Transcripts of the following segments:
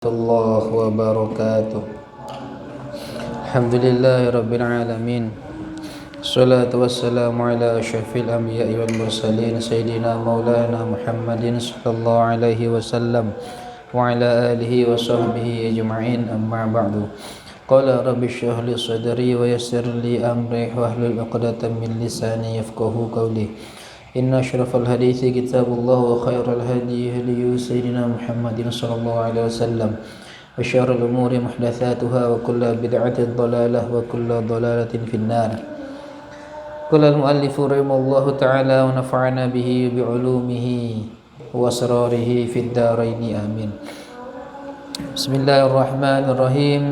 الله وبركاته. الحمد لله رب العالمين، الصلاة والسلام على أشرف الأنبياء والمرسلين سيدنا مولانا محمد صلى الله عليه وسلم وعلى آله وصحبه أجمعين. أما بعد، قال رب اشرح لي صدري ويسر لي أمري واحلل عقدة من لساني يفقهوا قولي. إن أشرف الحديث كتاب الله وخير الهدي هدي سيدنا محمد صلى الله عليه وسلم وشر الأمور محدثاتها وكل بدعة ضلالة وكل ضلالة في النار. قال المؤلف رحمه الله تعالى ونفعنا به بعلومه وأسراره في الدارين آمين. بسم الله الرحمن الرحيم.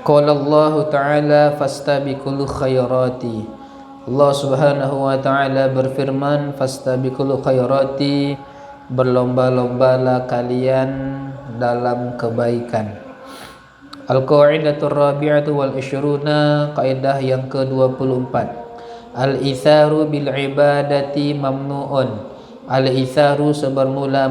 Qala Allah Ta'ala fastabiqul khairati. Allah Subhanahu wa Ta'ala berfirman, fastabiqul khairati, berlomba-lombalah kalian dalam kebaikan. Al-qaidatur rabi'atu wal ishruna, kaidah yang ke-24. Al-itharu bil ibadati mamnu'un. Al-itharu sebermula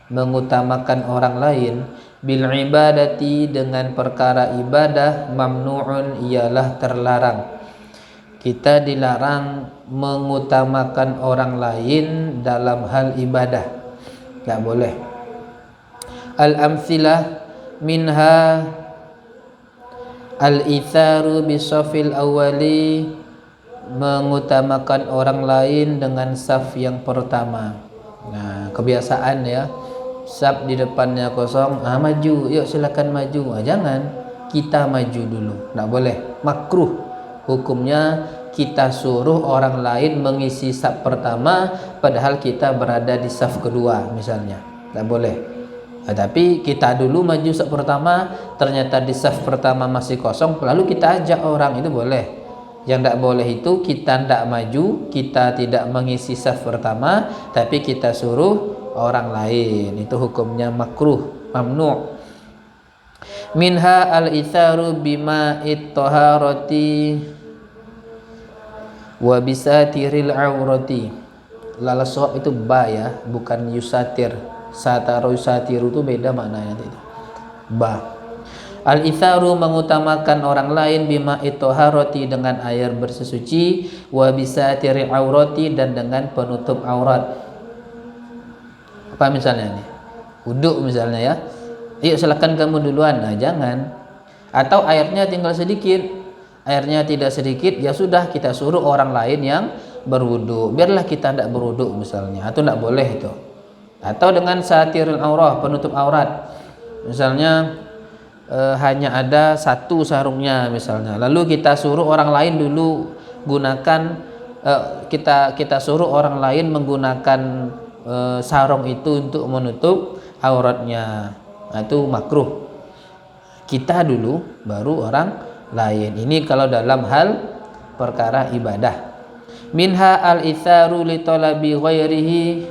mengutamakan orang lain, bil ibadati dengan perkara ibadah, mamnu'un ialah terlarang. Kita dilarang mengutamakan orang lain dalam hal ibadah, tak boleh. Al-amthilah minha al-itharu bisafil awali, mengutamakan orang lain dengan saf yang pertama. Nah, kebiasaan ya, saf di depannya kosong, maju, yuk silakan maju. Jangan, kita maju dulu, tak boleh, makruh. Hukumnya kita suruh orang lain mengisi saf pertama padahal kita berada di saf kedua misalnya, tak boleh. Tapi kita dulu maju saf pertama, ternyata di saf pertama masih kosong, lalu kita ajak orang, itu boleh. Yang tak boleh itu kita tidak maju, kita tidak mengisi saf pertama, tapi kita suruh orang lain, itu hukumnya makruh, mamnu'. Minha al-itharu bima it-taharati wa bisatiril aurati. Lala sohab itu ba ya, bukan yusatir. Sataru yusatiru itu beda maknanya itu. Ba. Al-itharu mengutamakan orang lain bima it-taharati dengan air bersesuci, wa bisatiril aurati dan dengan penutup aurat. Apa misalnya nih, wuduk misalnya ya, yuk silakan kamu duluan. Jangan. Atau airnya tinggal sedikit, airnya tidak sedikit, ya sudah kita suruh orang lain yang berwuduk, biarlah kita tidak berwuduk misalnya, atau tidak boleh itu. Atau dengan satirul aurah, penutup aurat, misalnya hanya ada satu sarungnya misalnya, lalu kita suruh orang lain dulu gunakan, kita suruh orang lain menggunakan sarung itu untuk menutup auratnya. Itu makruh. Kita dulu baru orang lain. Ini kalau dalam hal perkara ibadah. Minha al-itharu li talabi ghairihi.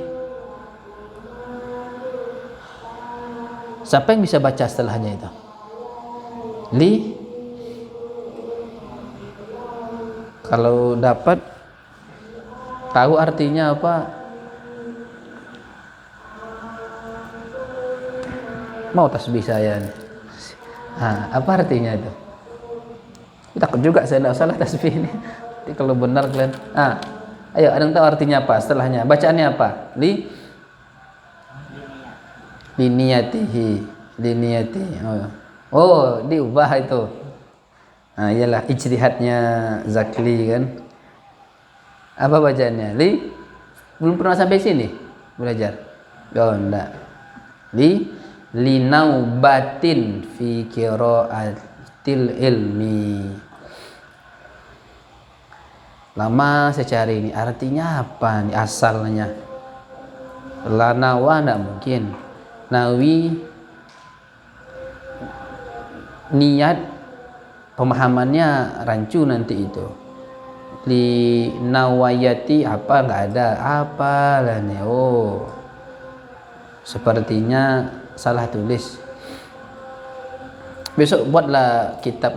Siapa yang bisa baca setelahnya itu? Kalau dapat tahu artinya apa? Mau tasbih saya nih. Apa artinya itu? Takut juga saya tidak salah tasbih ini. Jadi kalau benar kalian, ayo, ada yang tahu artinya apa? Setelahnya bacaannya apa? Liniyatihi. Oh, diubah itu. Iyalah ijtihadnya Zakli kan. Apa bacaannya? Belum pernah sampai sini belajar? Oh, enggak. Linaubatin fi qiraatil ilmi. Lama saya cari ini artinya apa nih asalnya. Lanawa enggak mungkin. Nawi niat, pemahamannya rancu nanti itu. Li nawayati apa enggak ada, apalah nih. Oh, sepertinya salah tulis. Besok buatlah kitab,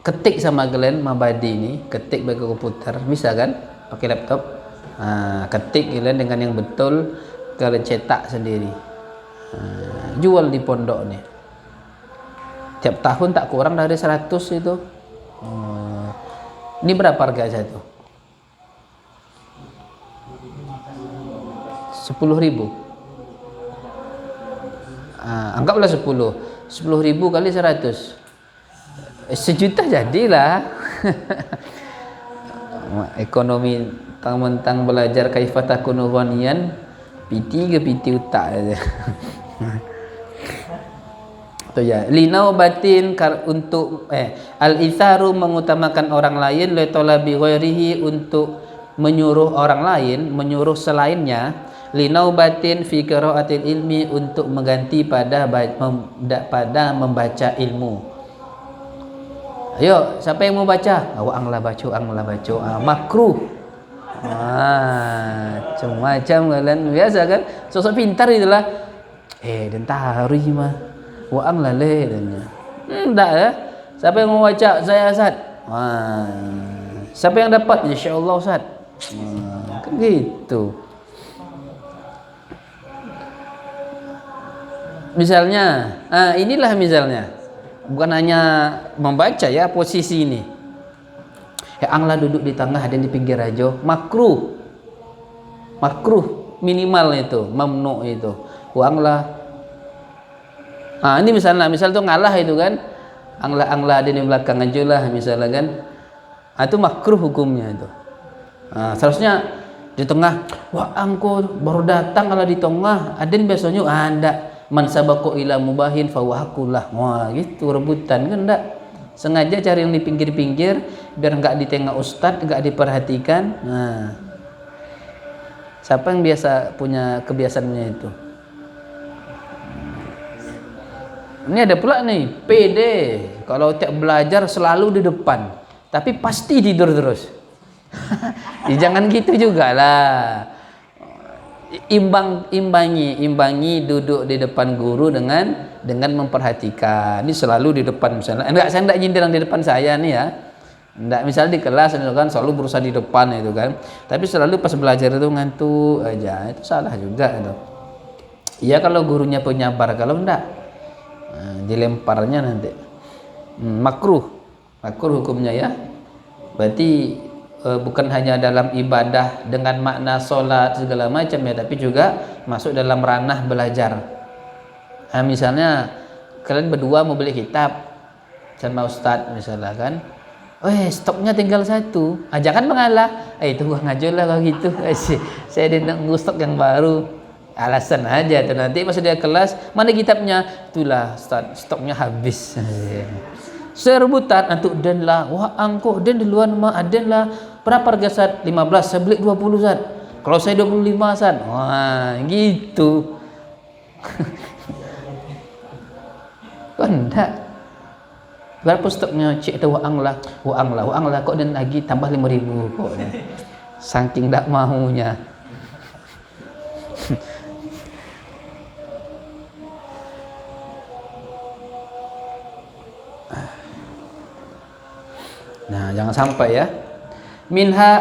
ketik sama kalian Mabadi ini, ketik pakai komputer, bisa kan? Pakai laptop, Ketik kalian dengan yang betul, kalian cetak sendiri. Jual di pondok nih. Tiap tahun tak kurang dari 100 itu. Ini berapa harga satu? 10.000. Anggaplah 10.000 kali 100. 1 juta jadilah. Ekonomi mentang belajar kaifah takunu ghaniyan, PT ke PT utak aja. Itu ya. Linaubatin untuk al-itharu mengutamakan orang lain, li talabi ghairihi untuk menyuruh orang lain, menyuruh selainnya, linaubatin fi qiraatil ilmi untuk mengganti pada membaca ilmu. Ayo, siapa yang mau baca? Anglah baca. Makruh. Macam-macam kalian biasa kan? Sosok pintar itulah. Dan tahari mah. Anglah leh danya. Enggak ya. Siapa yang mau baca? Saya Ustaz. Siapa yang dapat? Insyaallah Ustaz. Kan gitu. Misalnya, inilah misalnya. Bukan hanya membaca ya, posisi ini. Anglah duduk di tengah dan di pinggir aja. Makruh minimal itu, mamnu itu. Anglah. Ini misal tuh ngalah itu kan. Anglah ada di belakang aja lah misalnya kan. Itu makruh hukumnya itu. Seharusnya di tengah. Angko baru datang kalau di tengah. Adin biasanya enggak. Man sabaqu ila mubahin fawahakullah. Gitu rebutan kan enggak. Sengaja cari yang di pinggir-pinggir biar enggak ditengok ustadz, enggak diperhatikan. Siapa yang biasa punya kebiasaannya itu? Ini ada pula nih, PD. Kalau tiap belajar selalu di depan, tapi pasti tidur terus. Jangan gitu juga lah. Imbangi duduk di depan guru dengan memperhatikan. Ini selalu di depan misalnya. Saya enggak nyindir yang di depan saya nih ya. Enggak, misalnya di kelas itu kan selalu berusaha di depan itu kan. Tapi selalu pas belajar itu ngantuk aja. Itu salah juga itu. Iya kalau gurunya penyabar, kalau enggak dilemparnya nanti. Makruh hukumnya ya. Berarti bukan hanya dalam ibadah dengan makna sholat segala macam ya, tapi juga masuk dalam ranah belajar. Misalnya kalian berdua mau beli kitab sama ustadz misalnya kan, stoknya tinggal 1, jangan mengalah, itu gua ngajulah kalau gitu, saya nunggu stok yang baru, alasan aja tuh. Nanti pas dia kelas, mana kitabnya? Itulah ustadz, stoknya habis. Saya rebutan antuk den lah. Angko den di luar mah aden lah. Berapa harga Ustaz? 15. Saya beli 20 Ustaz. Kalau saya 25 Ustaz. Gitu. Kok enggak? Berapa stoknya? Cik ada anglah kok den lagi tambah 5.000 kok. Saking tak maunya. Nah, jangan sampai ya. Minha